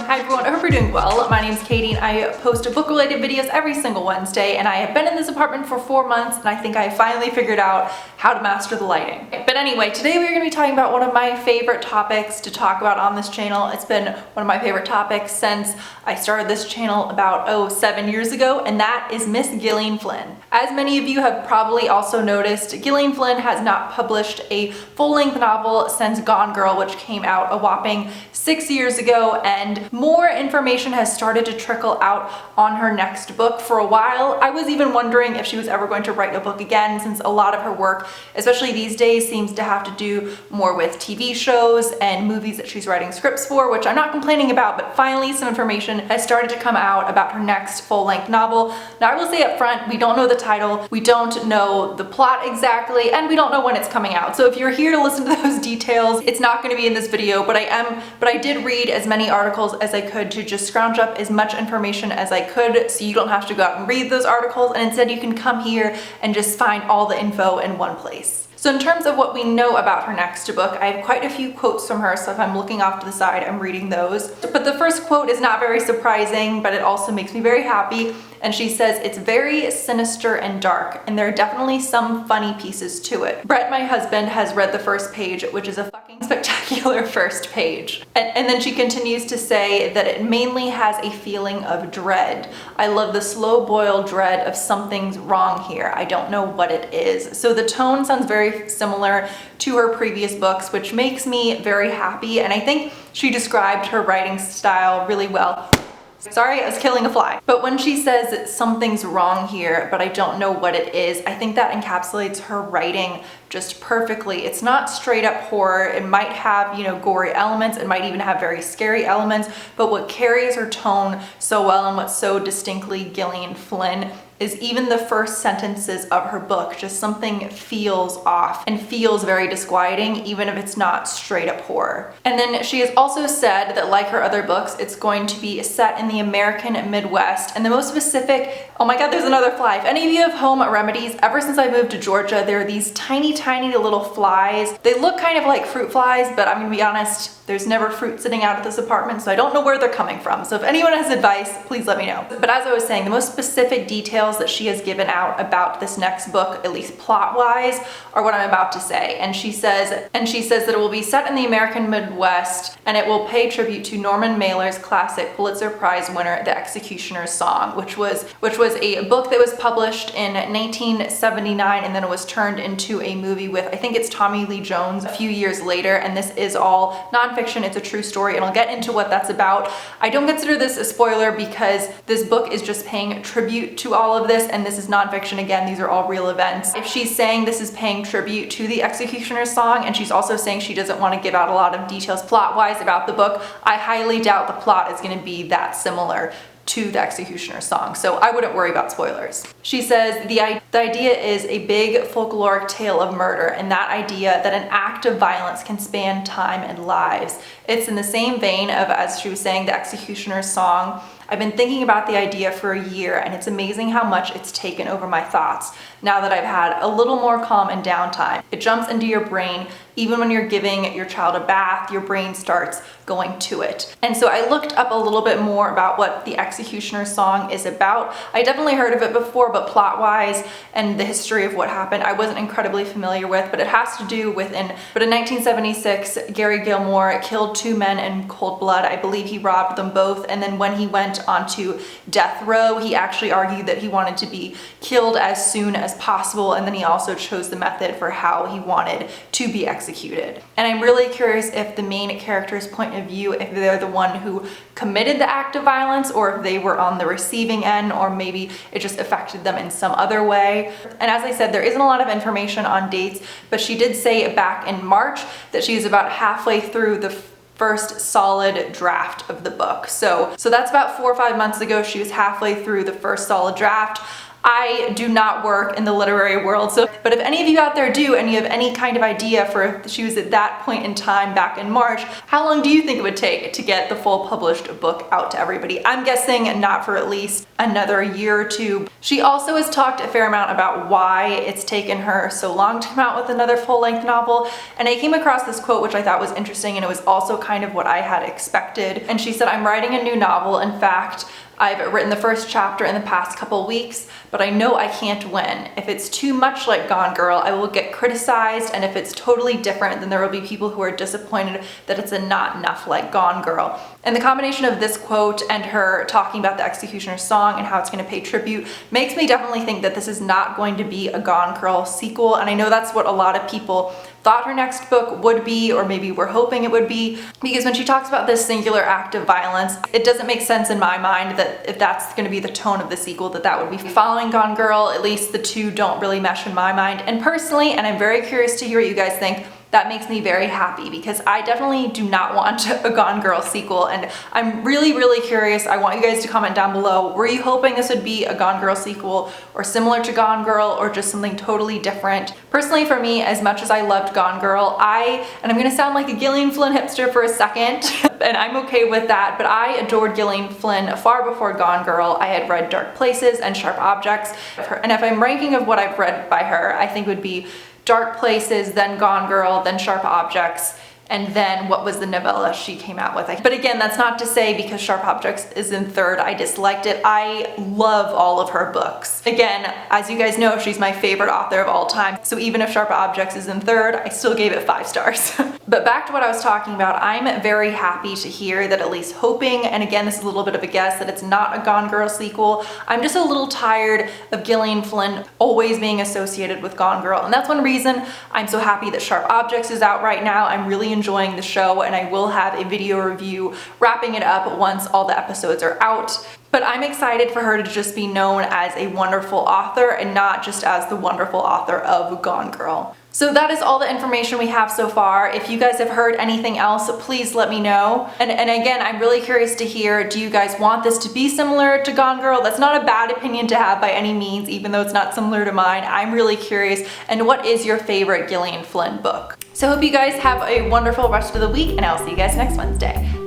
Hi everyone, I hope you're doing well. My name's Katie and I post book-related videos every single Wednesday, and I have been in this apartment for 4 months and I think I finally figured out how to master the lighting. But anyway, today we're going to be talking about one of my favorite topics to talk about on this channel. It's been one of my favorite topics since I started this channel about 7 years ago, and that is Miss Gillian Flynn. As many of you have probably also noticed, Gillian Flynn has not published a full-length novel since Gone Girl, which came out a whopping 6 years ago, and more information has started to trickle out on her next book. For a while, I was even wondering if she was ever going to write a book again, since a lot of her work, especially these days, seems to have to do more with TV shows and movies that she's writing scripts for, which I'm not complaining about, but finally some information has started to come out about her next full-length novel. Now, I will say up front, we don't know the title, we don't know the plot exactly, and we don't know when it's coming out. So if you're here to listen to those details, it's not going to be in this video, but I did read as many articles as I could to just scrounge up as much information as I could, so you don't have to go out and read those articles, and instead you can come here and just find all the info in one place. So in terms of what we know about her next book, I have quite a few quotes from her, so if I'm looking off to the side, I'm reading those. But the first quote is not very surprising, but it also makes me very happy. And she says, "It's very sinister and dark, and there are definitely some funny pieces to it." Brett, my husband, has read the first page, which is a fucking spectacular first page. And then she continues to say that it mainly has a feeling of dread. "I love the slow-boiled dread of something's wrong here. I don't know what it is." So the tone sounds very similar to her previous books, which makes me very happy. And I think she described her writing style really well. Sorry, I was killing a fly. But when she says that something's wrong here, but I don't know what it is, I think that encapsulates her writing just perfectly. It's not straight up horror. It might have, gory elements. It might even have very scary elements. But what carries her tone so well and what's so distinctly Gillian Flynn is even the first sentences of her book, just something feels off and feels very disquieting, even if it's not straight up horror. And then she has also said that, like her other books, it's going to be set in the American Midwest. And the most specific, oh my God, there's another fly. If any of you have home remedies, ever since I moved to Georgia, there are these tiny little flies. They look kind of like fruit flies, but I'm gonna be honest, there's never fruit sitting out at this apartment, so I don't know where they're coming from. So if anyone has advice, please let me know. But as I was saying, the most specific details that she has given out about this next book, at least plot-wise, are what I'm about to say. And she says that it will be set in the American Midwest, and it will pay tribute to Norman Mailer's classic Pulitzer Prize winner, The Executioner's Song, which was a book that was published in 1979, and then it was turned into a movie with, I think it's Tommy Lee Jones, a few years later. And this is all nonfiction. It's a true story, and I'll get into what that's about. I don't consider this a spoiler because this book is just paying tribute to all of this, and this is nonfiction. Again, these are all real events. If she's saying this is paying tribute to The Executioner's Song, and she's also saying she doesn't want to give out a lot of details plot-wise about the book, I highly doubt the plot is going to be that similar to The Executioner's Song, so I wouldn't worry about spoilers. She says the idea is a big folkloric tale of murder, and that idea that an act of violence can span time and lives. It's in the same vein of, as she was saying, The Executioner's Song. I've been thinking about the idea for a year, and it's amazing how much it's taken over my thoughts now that I've had a little more calm and downtime. It jumps into your brain. Even when you're giving your child a bath, your brain starts going to it. And so I looked up a little bit more about what The Executioner's Song is about. I definitely heard of it before, but plot-wise and the history of what happened, I wasn't incredibly familiar with, but it has to do with in 1976, Gary Gilmore killed 2 men in cold blood. I believe he robbed them both, and then when he went onto death row, he actually argued that he wanted to be killed as soon as possible, and then he also chose the method for how he wanted to be executed. And I'm really curious if the main character's point of view, if they're the one who committed the act of violence, or if they were on the receiving end, or maybe it just affected them in some other way. And as I said, there isn't a lot of information on dates, but she did say back in March that she was about halfway through the first solid draft of the book. So that's about 4 or 5 months ago. She was halfway through the first solid draft. I do not work in the literary world, but if any of you out there do and you have any kind of idea for if she was at that point in time back in March, how long do you think it would take to get the full published book out to everybody? I'm guessing not for at least another year or two. She also has talked a fair amount about why it's taken her so long to come out with another full-length novel, and I came across this quote which I thought was interesting, and it was also kind of what I had expected. And she said, "I'm writing a new novel. In fact, I've written the first chapter in the past couple weeks, but I know I can't win. If it's too much like Gone Girl, I will get criticized, and if it's totally different, then there will be people who are disappointed that it's not enough like Gone Girl." And the combination of this quote and her talking about the Executioner's Song and how it's going to pay tribute makes me definitely think that this is not going to be a Gone Girl sequel, and I know that's what a lot of people thought her next book would be, or maybe were hoping it would be, because when she talks about this singular act of violence, it doesn't make sense in my mind that if that's going to be the tone of the sequel, that would be following Gone Girl. At least the two don't really mesh in my mind. And personally, and I'm very curious to hear what you guys think, that makes me very happy, because I definitely do not want a Gone Girl sequel, and I'm really, really curious. I want you guys to comment down below. Were you hoping this would be a Gone Girl sequel, or similar to Gone Girl, or just something totally different? Personally, for me, as much as I loved Gone Girl, and I'm gonna sound like a Gillian Flynn hipster for a second, and I'm okay with that, but I adored Gillian Flynn far before Gone Girl. I had read Dark Places and Sharp Objects, and if I'm ranking of what I've read by her, I think it would be Dark Places, then Gone Girl, then Sharp Objects, and then what was the novella she came out with. But again, that's not to say because Sharp Objects is in third, I disliked it. I love all of her books. Again, as you guys know, she's my favorite author of all time, so even if Sharp Objects is in third, I still gave it 5 stars. But back to what I was talking about, I'm very happy to hear that, at least hoping, and again, this is a little bit of a guess, that it's not a Gone Girl sequel. I'm just a little tired of Gillian Flynn always being associated with Gone Girl, and that's one reason I'm so happy that Sharp Objects is out right now. I'm really enjoying the show, and I will have a video review wrapping it up once all the episodes are out. But I'm excited for her to just be known as a wonderful author and not just as the wonderful author of Gone Girl. So that is all the information we have so far. If you guys have heard anything else, please let me know. And again, I'm really curious to hear, do you guys want this to be similar to Gone Girl? That's not a bad opinion to have by any means, even though it's not similar to mine. I'm really curious. And what is your favorite Gillian Flynn book? So I hope you guys have a wonderful rest of the week, and I'll see you guys next Wednesday.